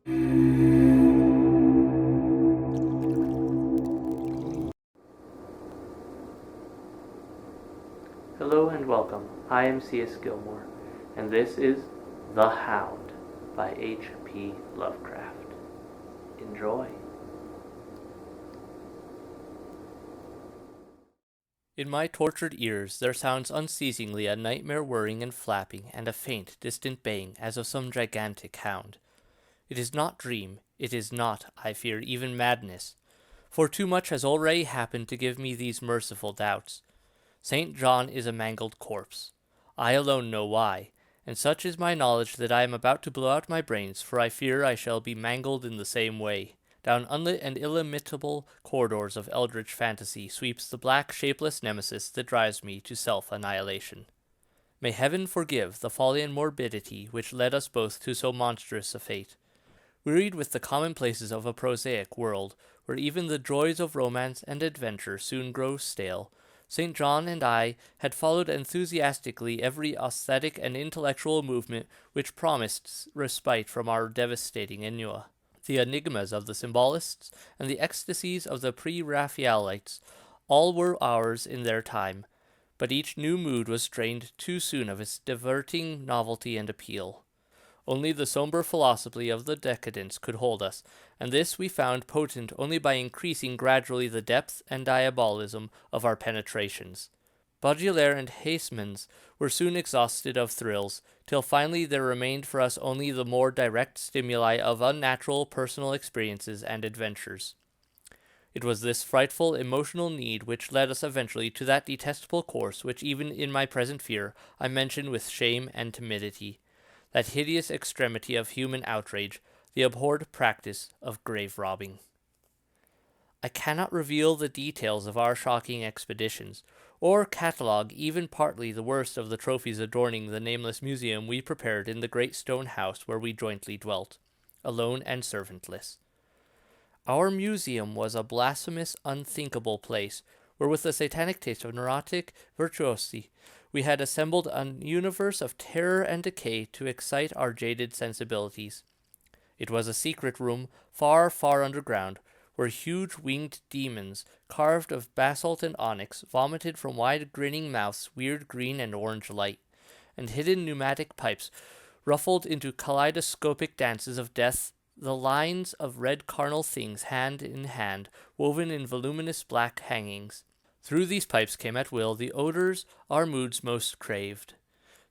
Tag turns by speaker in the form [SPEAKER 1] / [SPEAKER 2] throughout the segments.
[SPEAKER 1] Hello and welcome. I am CSGilmore, and this is The Hound by H.P. Lovecraft. Enjoy. In my tortured ears there sounds unceasingly a nightmare whirring and flapping, and a faint, distant baying, as of some gigantic hound. It is not dream, it is not, I fear, even madness, for too much has already happened to give me these merciful doubts. St. John is a mangled corpse. I alone know why, and such is my knowledge that I am about to blow out my brains, for I fear I shall be mangled in the same way. Down unlit and illimitable corridors of eldritch fantasy sweeps the black, shapeless nemesis that drives me to self-annihilation. May heaven forgive the folly and morbidity which led us both to so monstrous a fate. Wearied with the commonplaces of a prosaic world, where even the joys of romance and adventure soon grow stale, St. John and I had followed enthusiastically every aesthetic and intellectual movement which promised respite from our devastating ennui. The enigmas of the symbolists and the ecstasies of the pre-Raphaelites all were ours in their time, but each new mood was drained too soon of its diverting novelty and appeal. Only the sombre philosophy of the decadents could hold us, and this we found potent only by increasing gradually the depth and diabolism of our penetrations. Baudelaire and Huysmans were soon exhausted of thrills, till finally there remained for us only the more direct stimuli of unnatural personal experiences and adventures. It was this frightful emotional need which led us eventually to that detestable course which even in my present fear I mention with shame and timidity, that hideous extremity of human outrage, the abhorred practice of grave robbing. I cannot reveal the details of our shocking expeditions, or catalogue even partly the worst of the trophies adorning the nameless museum we prepared in the great stone house where we jointly dwelt, alone and servantless. Our museum was a blasphemous, unthinkable place, where with the satanic taste of neurotic virtuosi we had assembled a universe of terror and decay to excite our jaded sensibilities. It was a secret room, far, far underground, where huge winged demons, carved of basalt and onyx, vomited from wide grinning mouths weird green and orange light, and hidden pneumatic pipes ruffled into kaleidoscopic dances of death the lines of red carnal things hand in hand, woven in voluminous black hangings. Through these pipes came at will the odors our moods most craved.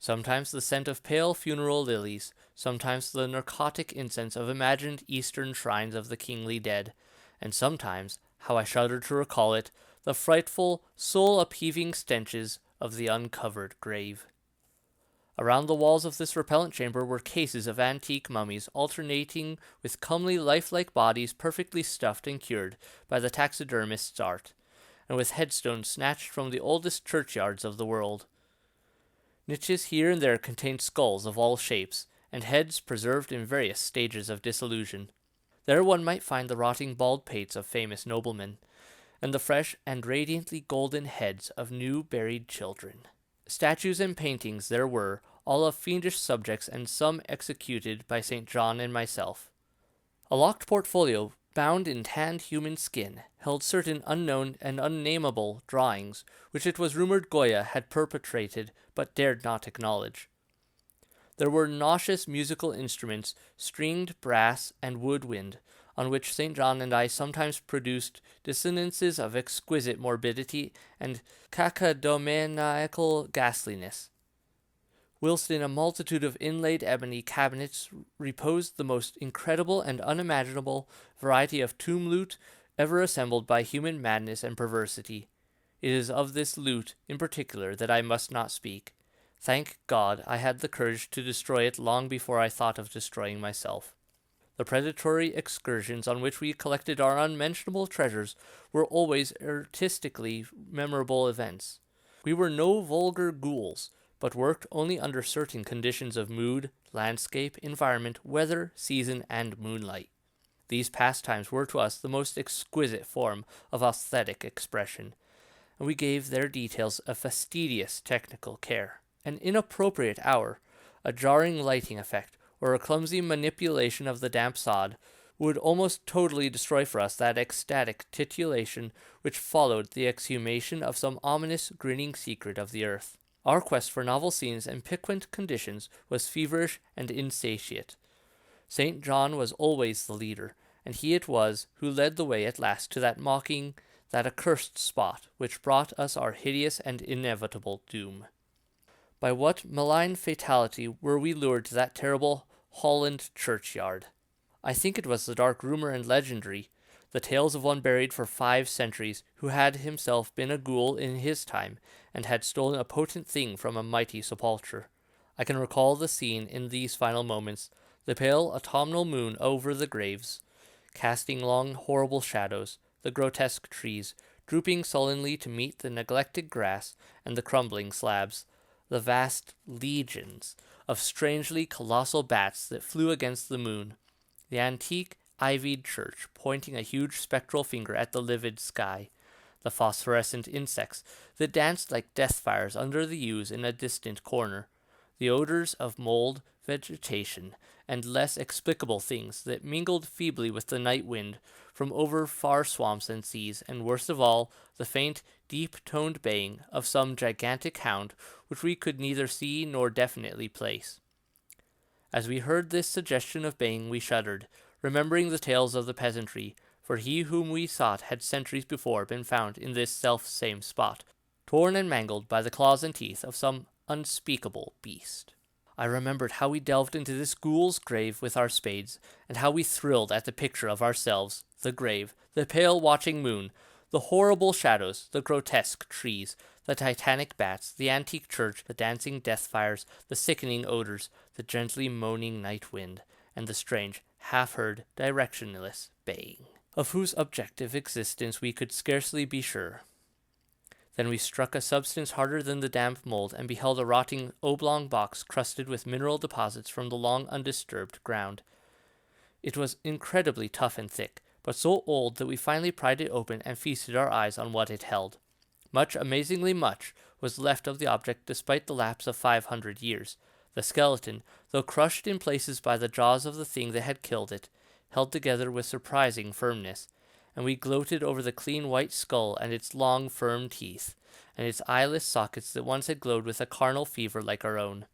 [SPEAKER 1] Sometimes the scent of pale funeral lilies, sometimes the narcotic incense of imagined eastern shrines of the kingly dead, and sometimes, how I shudder to recall it, the frightful, soul-upheaving stenches of the uncovered grave. Around the walls of this repellent chamber were cases of antique mummies, alternating with comely, lifelike bodies perfectly stuffed and cured by the taxidermist's art, and with headstones snatched from the oldest churchyards of the world. Niches here and there contained skulls of all shapes, and heads preserved in various stages of dissolution. There one might find the rotting bald pates of famous noblemen, and the fresh and radiantly golden heads of new buried children. Statues and paintings there were, all of fiendish subjects, and some executed by St. John and myself. A locked portfolio, bound in tanned human skin, held certain unknown and unnameable drawings, which it was rumored Goya had perpetrated but dared not acknowledge. There were nauseous musical instruments, stringed brass and woodwind, on which St. John and I sometimes produced dissonances of exquisite morbidity and cacodomaniacal ghastliness, whilst in a multitude of inlaid ebony cabinets reposed the most incredible and unimaginable variety of tomb loot ever assembled by human madness and perversity. It is of this loot, in particular, that I must not speak. Thank God I had the courage to destroy it long before I thought of destroying myself. The predatory excursions on which we collected our unmentionable treasures were always artistically memorable events. We were no vulgar ghouls, but worked only under certain conditions of mood, landscape, environment, weather, season, and moonlight. These pastimes were to us the most exquisite form of aesthetic expression, and we gave their details a fastidious technical care. An inappropriate hour, a jarring lighting effect, or a clumsy manipulation of the damp sod, would almost totally destroy for us that ecstatic titillation which followed the exhumation of some ominous, grinning secret of the earth. Our quest for novel scenes and piquant conditions was feverish and insatiate. St. John was always the leader, and he it was who led the way at last to that mocking, that accursed spot which brought us our hideous and inevitable doom. By what malign fatality were we lured to that terrible Holland churchyard? I think it was the dark rumor and legendary, the tales of one buried for 5 centuries, who had himself been a ghoul in his time, and had stolen a potent thing from a mighty sepulchre. I can recall the scene in these final moments, the pale autumnal moon over the graves, casting long horrible shadows, the grotesque trees, drooping sullenly to meet the neglected grass and the crumbling slabs, the vast legions of strangely colossal bats that flew against the moon, the antique ivied church pointing a huge spectral finger at the livid sky, the phosphorescent insects that danced like death fires under the yews in a distant corner, the odors of mold, vegetation, and less explicable things that mingled feebly with the night wind from over far swamps and seas, and worst of all, the faint, deep-toned baying of some gigantic hound which we could neither see nor definitely place. As we heard this suggestion of baying, we shuddered, remembering the tales of the peasantry, for he whom we sought had centuries before been found in this self-same spot, torn and mangled by the claws and teeth of some unspeakable beast. I remembered how we delved into this ghoul's grave with our spades, and how we thrilled at the picture of ourselves, the grave, the pale watching moon, the horrible shadows, the grotesque trees, the titanic bats, the antique church, the dancing death fires, the sickening odors, the gently moaning night wind, and the strange, half-heard, directionless baying, of whose objective existence we could scarcely be sure. Then we struck a substance harder than the damp mold, and beheld a rotting oblong box crusted with mineral deposits from the long undisturbed ground. It was incredibly tough and thick, but so old that we finally pried it open and feasted our eyes on what it held. Much, amazingly much, was left of the object despite the lapse of 500 years. The skeleton, though crushed in places by the jaws of the thing that had killed it, held together with surprising firmness, and we gloated over the clean white skull and its long, firm teeth, and its eyeless sockets that once had glowed with a carnal fever like our own.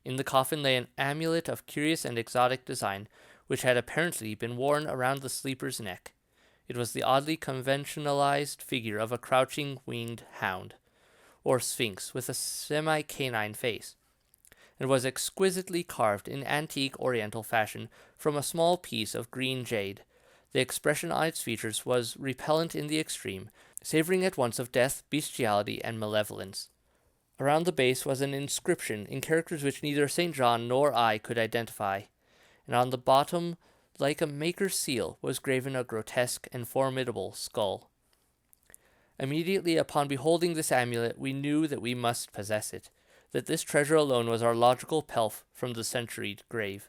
[SPEAKER 1] In the coffin lay an amulet of curious and exotic design, which had apparently been worn around the sleeper's neck. It was the oddly conventionalized figure of a crouching winged hound, or sphinx, with a semi-canine face, and was exquisitely carved in antique oriental fashion from a small piece of green jade. The expression on its features was repellent in the extreme, savoring at once of death, bestiality, and malevolence. Around the base was an inscription in characters which neither St. John nor I could identify, and on the bottom, like a maker's seal, was graven a grotesque and formidable skull. Immediately upon beholding this amulet, we knew that we must possess it, that this treasure alone was our logical pelf from the centuried grave.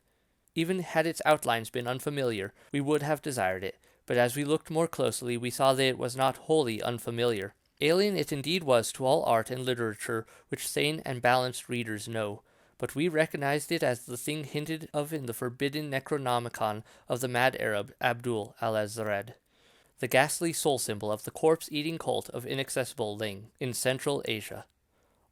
[SPEAKER 1] Even had its outlines been unfamiliar, we would have desired it, but as we looked more closely, we saw that it was not wholly unfamiliar. Alien it indeed was to all art and literature which sane and balanced readers know, but we recognized it as the thing hinted of in the forbidden Necronomicon of the mad Arab Abdul al-Azred, the ghastly soul symbol of the corpse-eating cult of inaccessible Ling in Central Asia.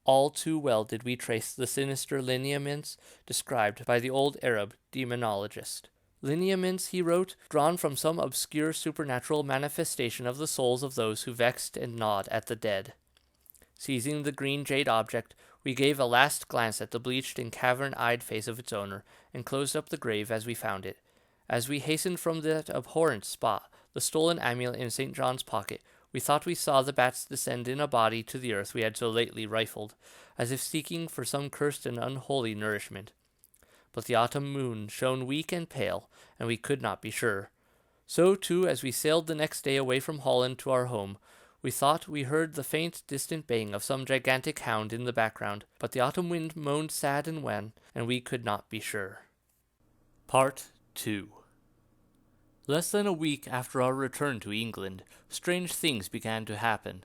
[SPEAKER 1] All too well did we trace the sinister lineaments described by the old Arab demonologist. Lineaments, he wrote, drawn from some obscure supernatural manifestation of the souls of those who vexed and gnawed at the dead. Seizing the green jade object, we gave a last glance at the bleached and cavern-eyed face of its owner, and closed up the grave as we found it. As we hastened from that abhorrent spot, the stolen amulet in St. John's pocket, we thought we saw the bats descend in a body to the earth we had so lately rifled, as if seeking for some cursed and unholy nourishment. But the autumn moon shone weak and pale, and we could not be sure. So, too, as we sailed the next day away from Holland to our home, we thought we heard the faint, distant baying of some gigantic hound in the background, but the autumn wind moaned sad and wan, and we could not be sure. Part 2. Less than a week after our return to England, strange things began to happen.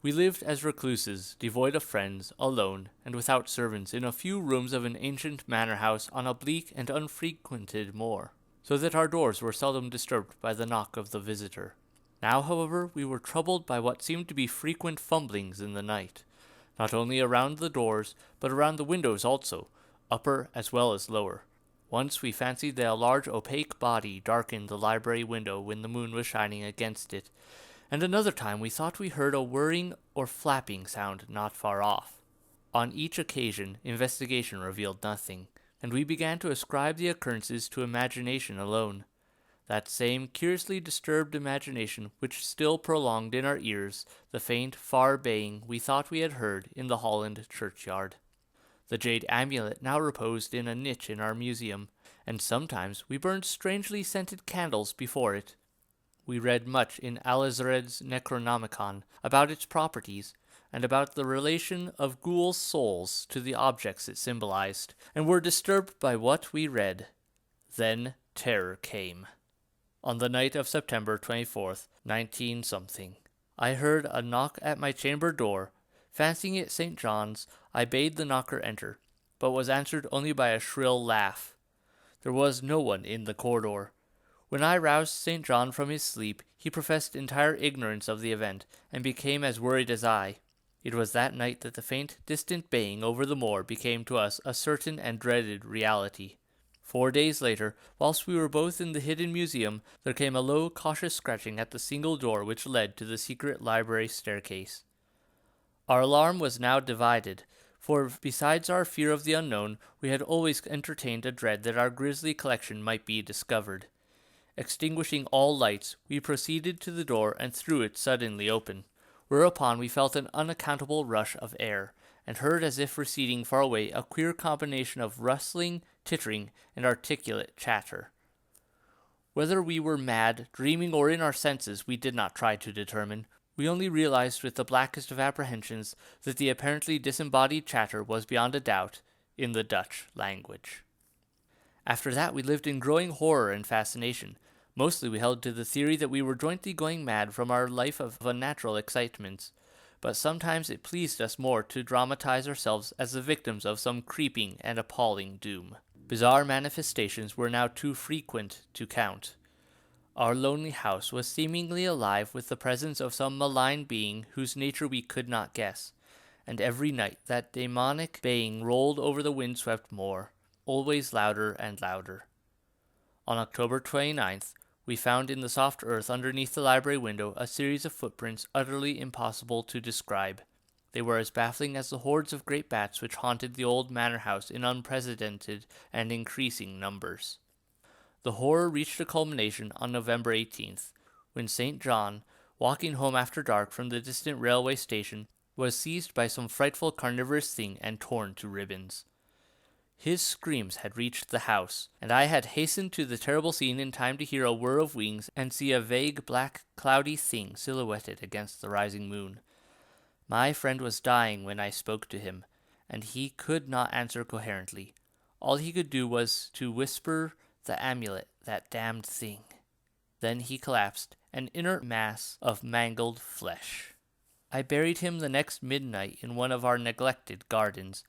[SPEAKER 1] We lived as recluses, devoid of friends, alone, and without servants, in a few rooms of an ancient manor house on a bleak and unfrequented moor, so that our doors were seldom disturbed by the knock of the visitor. Now, however, we were troubled by what seemed to be frequent fumblings in the night, not only around the doors, but around the windows also, upper as well as lower. Once we fancied that a large opaque body darkened the library window when the moon was shining against it, and another time we thought we heard a whirring or flapping sound not far off. On each occasion, investigation revealed nothing, and we began to ascribe the occurrences to imagination alone. That same curiously disturbed imagination which still prolonged in our ears the faint, far baying we thought we had heard in the Holland churchyard. The jade amulet now reposed in a niche in our museum, and sometimes we burned strangely scented candles before it. We read much in Alazred's Necronomicon about its properties, and about the relation of ghouls' souls to the objects it symbolized, and were disturbed by what we read. Then terror came. On the night of September 24th, 19-something, I heard a knock at my chamber door. Fancying it St. John's, I bade the knocker enter, but was answered only by a shrill laugh. There was no one in the corridor. When I roused St. John from his sleep, he professed entire ignorance of the event, and became as worried as I. It was that night that the faint, distant baying over the moor became to us a certain and dreaded reality. 4 days later, whilst we were both in the hidden museum, there came a low, cautious scratching at the single door which led to the secret library staircase. Our alarm was now divided, for besides our fear of the unknown, we had always entertained a dread that our grisly collection might be discovered. Extinguishing all lights, we proceeded to the door and threw it suddenly open, whereupon we felt an unaccountable rush of air, and heard as if receding far away a queer combination of rustling, tittering, and articulate chatter. Whether we were mad, dreaming, or in our senses, we did not try to determine. We only realized with the blackest of apprehensions that the apparently disembodied chatter was beyond a doubt in the Dutch language. After that we lived in growing horror and fascination. Mostly we held to the theory that we were jointly going mad from our life of unnatural excitements, but sometimes it pleased us more to dramatize ourselves as the victims of some creeping and appalling doom. Bizarre manifestations were now too frequent to count. Our lonely house was seemingly alive with the presence of some malign being whose nature we could not guess, and every night that demonic baying rolled over the wind-swept moor, always louder and louder. On October 29th, we found in the soft earth underneath the library window a series of footprints utterly impossible to describe. They were as baffling as the hordes of great bats which haunted the old manor house in unprecedented and increasing numbers. The horror reached a culmination on November 18th, when St. John, walking home after dark from the distant railway station, was seized by some frightful carnivorous thing and torn to ribbons. His screams had reached the house, and I had hastened to the terrible scene in time to hear a whir of wings and see a vague, black, cloudy thing silhouetted against the rising moon. My friend was dying when I spoke to him, and he could not answer coherently. All he could do was to whisper the amulet, that damned thing. Then he collapsed, an inert mass of mangled flesh. I buried him the next midnight in one of our neglected gardens,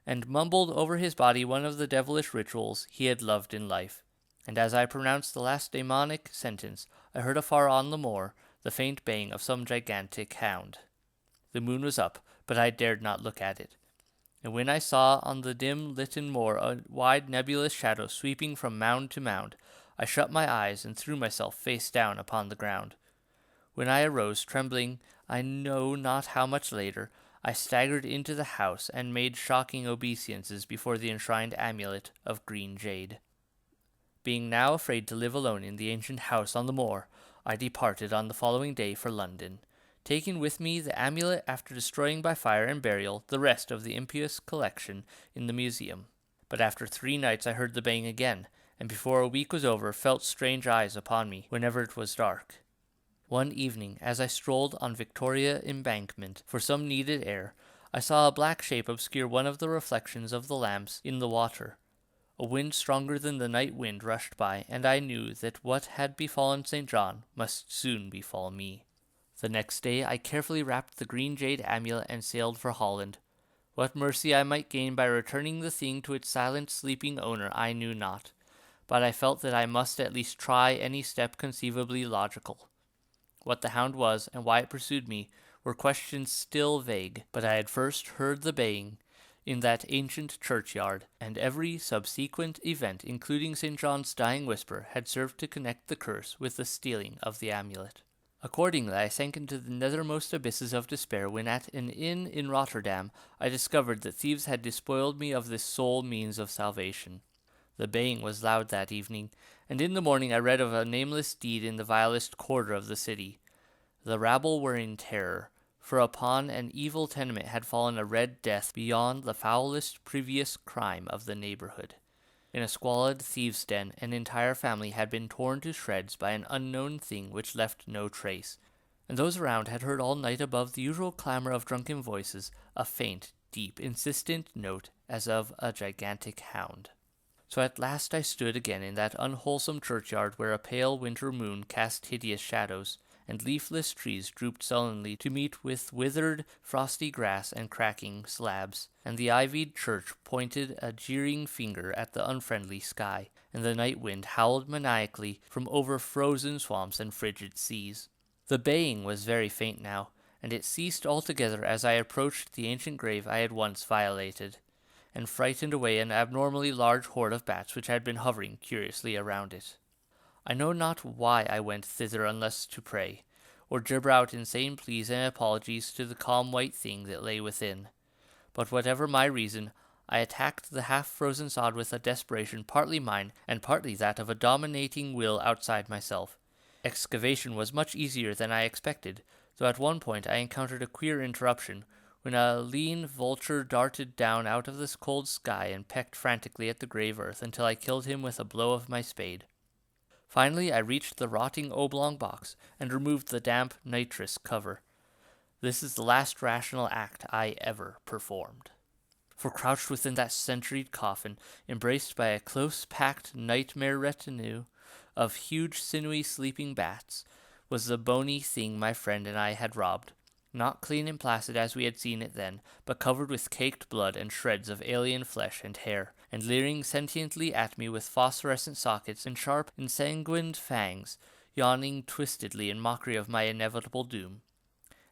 [SPEAKER 1] and mumbled over his body one of the devilish rituals he had loved in life. And as I pronounced the last demonic sentence, I heard afar on the moor the faint baying of some gigantic hound. The moon was up, but I dared not look at it. And when I saw on the dim litten moor a wide nebulous shadow sweeping from mound to mound, I shut my eyes and threw myself face down upon the ground. When I arose, trembling, I know not how much later, I staggered into the house and made shocking obeisances before the enshrined amulet of green jade. Being now afraid to live alone in the ancient house on the moor, I departed on the following day for London, taking with me the amulet after destroying by fire and burial the rest of the impious collection in the museum. But after 3 nights I heard the baying again, and before a week was over felt strange eyes upon me whenever it was dark. One evening, as I strolled on Victoria Embankment for some needed air, I saw a black shape obscure one of the reflections of the lamps in the water. A wind stronger than the night wind rushed by, and I knew that what had befallen St. John must soon befall me. The next day I carefully wrapped the green jade amulet and sailed for Holland. What mercy I might gain by returning the thing to its silent sleeping owner I knew not, but I felt that I must at least try any step conceivably logical. What the hound was, and why it pursued me, were questions still vague, but I had first heard the baying in that ancient churchyard, and every subsequent event, including St. John's dying whisper, had served to connect the curse with the stealing of the amulet. Accordingly, I sank into the nethermost abysses of despair when at an inn in Rotterdam I discovered that thieves had despoiled me of this sole means of salvation. The baying was loud that evening, and in the morning I read of a nameless deed in the vilest quarter of the city. The rabble were in terror, for upon an evil tenement had fallen a red death beyond the foulest previous crime of the neighborhood. In a squalid thieves' den, an entire family had been torn to shreds by an unknown thing which left no trace, and those around had heard all night above the usual clamor of drunken voices a faint, deep, insistent note as of a gigantic hound. So at last I stood again in that unwholesome churchyard where a pale winter moon cast hideous shadows, and leafless trees drooped sullenly to meet with withered, frosty grass and cracking slabs, and the ivied church pointed a jeering finger at the unfriendly sky, and the night wind howled maniacally from over frozen swamps and frigid seas. The baying was very faint now, and it ceased altogether as I approached the ancient grave I had once violated, and frightened away an abnormally large horde of bats which had been hovering curiously around it. I know not why I went thither unless to pray, or gibber out insane pleas and apologies to the calm white thing that lay within. But whatever my reason, I attacked the half-frozen sod with a desperation partly mine and partly that of a dominating will outside myself. Excavation was much easier than I expected, though at one point I encountered a queer interruption, when a lean vulture darted down out of this cold sky and pecked frantically at the grave earth until I killed him with a blow of my spade. Finally, I reached the rotting oblong box and removed the damp nitrous cover. This is the last rational act I ever performed. For crouched within that centuried coffin, embraced by a close-packed nightmare retinue of huge sinewy sleeping bats, was the bony thing my friend and I had robbed. Not clean and placid as we had seen it then, but covered with caked blood and shreds of alien flesh and hair, and leering sentiently at me with phosphorescent sockets and sharp, ensanguined fangs, yawning twistedly in mockery of my inevitable doom.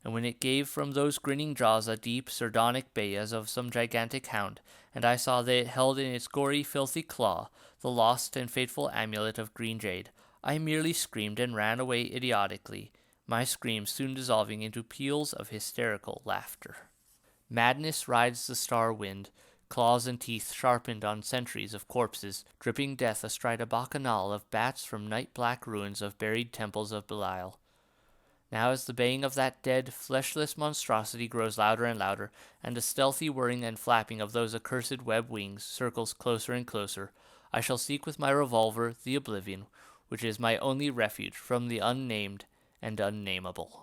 [SPEAKER 1] And when it gave from those grinning jaws a deep, sardonic bay as of some gigantic hound, and I saw that it held in its gory, filthy claw the lost and fateful amulet of green jade, I merely screamed and ran away idiotically, my screams soon dissolving into peals of hysterical laughter. Madness rides the star wind, claws and teeth sharpened on centuries of corpses, dripping death astride a bacchanal of bats from night-black ruins of buried temples of Belial. Now as the baying of that dead, fleshless monstrosity grows louder and louder, and the stealthy whirring and flapping of those accursed web wings circles closer and closer, I shall seek with my revolver the oblivion, which is my only refuge from the unnamed and unnameable.